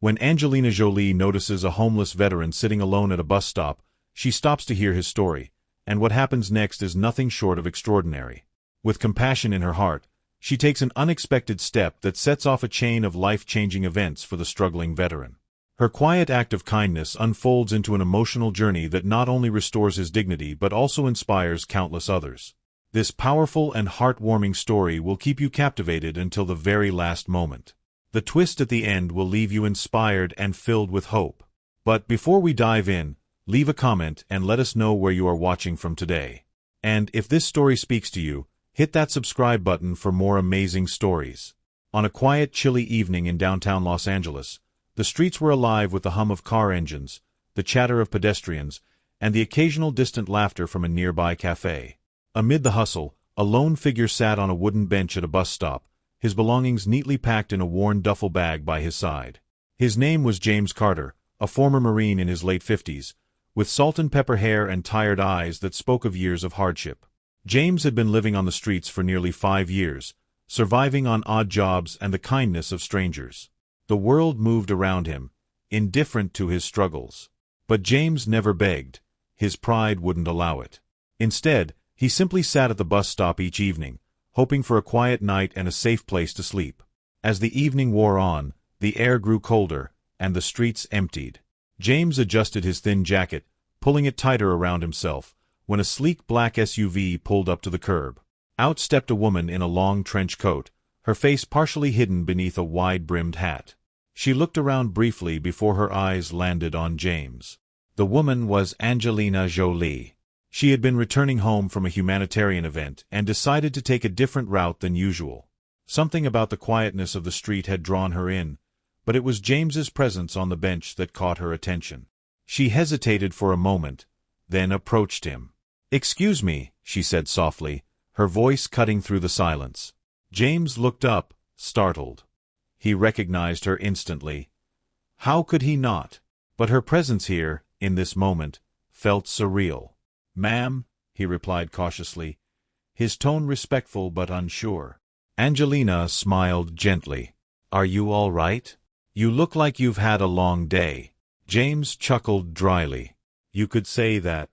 When Angelina Jolie notices a homeless veteran sitting alone at a bus stop, she stops to hear his story, and what happens next is nothing short of extraordinary. With compassion in her heart, she takes an unexpected step that sets off a chain of life-changing events for the struggling veteran. Her quiet act of kindness unfolds into an emotional journey that not only restores his dignity but also inspires countless others. This powerful and heartwarming story will keep you captivated until the very last moment. The twist at the end will leave you inspired and filled with hope. But before we dive in, leave a comment and let us know where you are watching from today. And if this story speaks to you, hit that subscribe button for more amazing stories. On a quiet, chilly evening in downtown Los Angeles, the streets were alive with the hum of car engines, the chatter of pedestrians, and the occasional distant laughter from a nearby cafe. Amid the hustle, a lone figure sat on a wooden bench at a bus stop, his belongings neatly packed in a worn duffel bag by his side. His name was James Carter, a former Marine in his late 50s, with salt and pepper hair and tired eyes that spoke of years of hardship. James had been living on the streets for nearly 5 years, surviving on odd jobs and the kindness of strangers. The world moved around him, indifferent to his struggles. But James never begged. His pride wouldn't allow it. Instead, he simply sat at the bus stop each evening, hoping for a quiet night and a safe place to sleep. As the evening wore on, the air grew colder, and the streets emptied. James adjusted his thin jacket, pulling it tighter around himself, when a sleek black SUV pulled up to the curb. Out stepped a woman in a long trench coat, her face partially hidden beneath a wide-brimmed hat. She looked around briefly before her eyes landed on James. The woman was Angelina Jolie. She had been returning home from a humanitarian event and decided to take a different route than usual. Something about the quietness of the street had drawn her in, but it was James's presence on the bench that caught her attention. She hesitated for a moment, then approached him. "Excuse me," she said softly, her voice cutting through the silence. James looked up, startled. He recognized her instantly. How could he not? But her presence here, in this moment, felt surreal. "Ma'am," he replied cautiously, his tone respectful but unsure. Angelina smiled gently. "Are you all right? You look like you've had a long day." James chuckled dryly. "You could say that.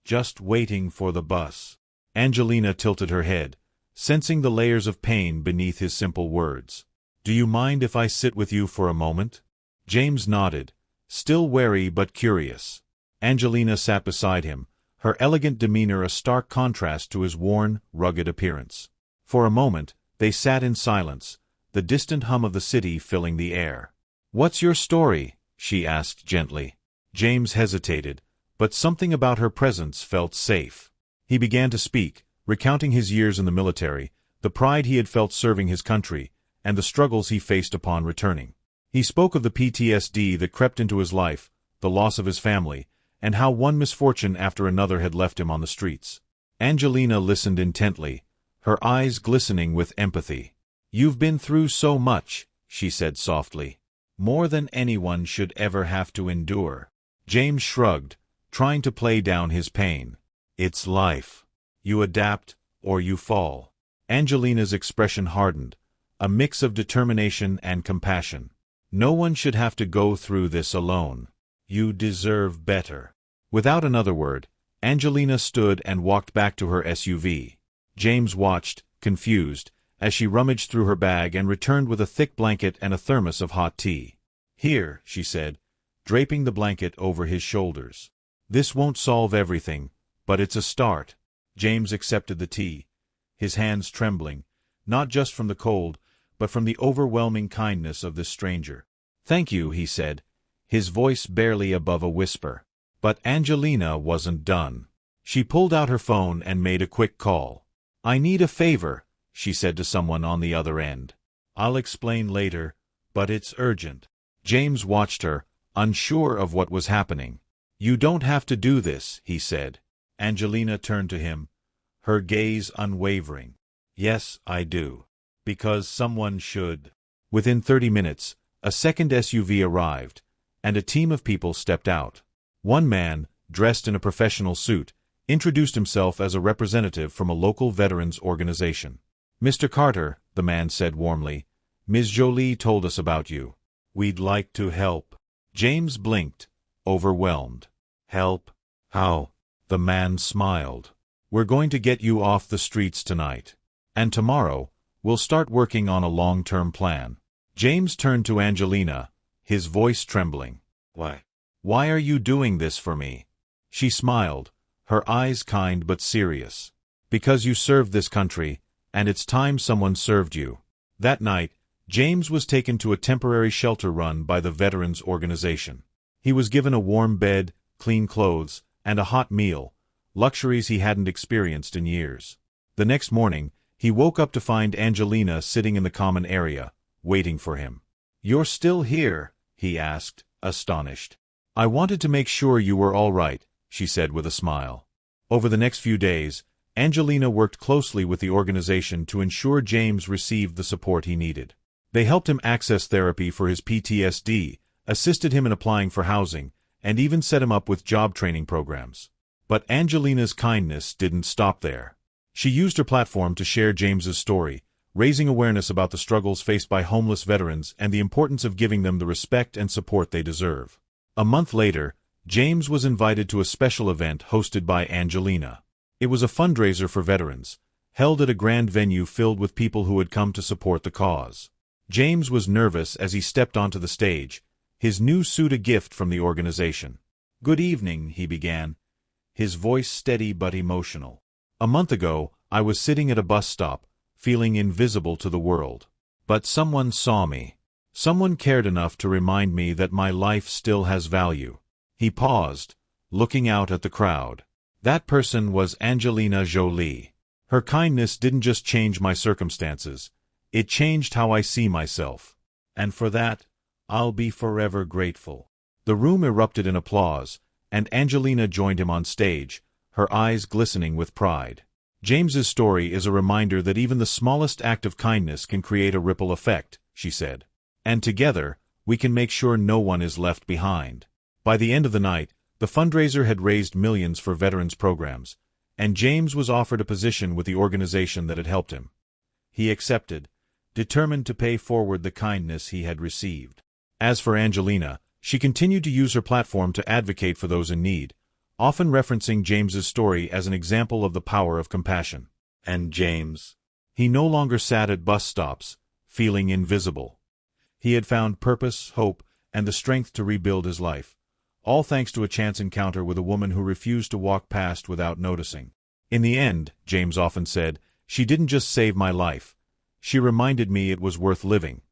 Just waiting for the bus." Angelina tilted her head, sensing the layers of pain beneath his simple words. "Do you mind if I sit with you for a moment?" James nodded, still wary but curious. Angelina sat beside him, her elegant demeanor a stark contrast to his worn, rugged appearance. For a moment, they sat in silence, the distant hum of the city filling the air. "What's your story?" she asked gently. James hesitated, but something about her presence felt safe. He began to speak, recounting his years in the military, the pride he had felt serving his country, and the struggles he faced upon returning. He spoke of the PTSD that crept into his life, the loss of his family, and how one misfortune after another had left him on the streets. Angelina listened intently, her eyes glistening with empathy. "You've been through so much," she said softly. "More than anyone should ever have to endure." James shrugged, trying to play down his pain. "It's life. You adapt, or you fall." Angelina's expression hardened, a mix of determination and compassion. "No one should have to go through this alone. You deserve better." Without another word, Angelina stood and walked back to her SUV. James watched, confused, as she rummaged through her bag and returned with a thick blanket and a thermos of hot tea. "Here," she said, draping the blanket over his shoulders. "This won't solve everything, but it's a start." James accepted the tea, his hands trembling, not just from the cold, but from the overwhelming kindness of this stranger. "Thank you," he said, his voice barely above a whisper. But Angelina wasn't done. She pulled out her phone and made a quick call. "I need a favor," she said to someone on the other end. "I'll explain later, but it's urgent." James watched her, unsure of what was happening. "You don't have to do this," he said. Angelina turned to him, her gaze unwavering. "Yes, I do. Because someone should." Within 30 minutes, a second SUV arrived, and a team of people stepped out. One man, dressed in a professional suit, introduced himself as a representative from a local veterans organization. "Mr. Carter," the man said warmly, "Ms. Jolie told us about you." We'd like to help. James blinked, overwhelmed. Help? How? The man smiled. We're going to get you off the streets tonight. And tomorrow, we'll start working on a long-term plan. James turned to Angelina, his voice trembling. Why? Why are you doing this for me? She smiled, her eyes kind but serious. Because you served this country, and it's time someone served you. That night, James was taken to a temporary shelter run by the Veterans Organization. He was given a warm bed, clean clothes, and a hot meal, luxuries he hadn't experienced in years. The next morning, he woke up to find Angelina sitting in the common area, waiting for him. "You're still here?" he asked, astonished. "I wanted to make sure you were all right," she said with a smile. Over the next few days, Angelina worked closely with the organization to ensure James received the support he needed. They helped him access therapy for his PTSD, assisted him in applying for housing, and even set him up with job training programs. But Angelina's kindness didn't stop there. She used her platform to share James's story, raising awareness about the struggles faced by homeless veterans and the importance of giving them the respect and support they deserve. A month later, James was invited to a special event hosted by Angelina. It was a fundraiser for veterans, held at a grand venue filled with people who had come to support the cause. James was nervous as he stepped onto the stage, his new suit a gift from the organization. "Good evening," he began, his voice steady but emotional. "A month ago, I was sitting at a bus stop, feeling invisible to the world. But someone saw me. Someone cared enough to remind me that my life still has value." He paused, looking out at the crowd. That person was Angelina Jolie. Her kindness didn't just change my circumstances, it changed how I see myself. And for that, I'll be forever grateful. The room erupted in applause, and Angelina joined him on stage, her eyes glistening with pride. "James's story is a reminder that even the smallest act of kindness can create a ripple effect," she said. "And together, we can make sure no one is left behind." By the end of the night, the fundraiser had raised millions for veterans programs, and James was offered a position with the organization that had helped him. He accepted, determined to pay forward the kindness he had received. As for Angelina, she continued to use her platform to advocate for those in need, often referencing James's story as an example of the power of compassion. And James? He no longer sat at bus stops, feeling invisible. He had found purpose, hope, and the strength to rebuild his life, all thanks to a chance encounter with a woman who refused to walk past without noticing. "In the end," James often said, "she didn't just save my life. She reminded me it was worth living."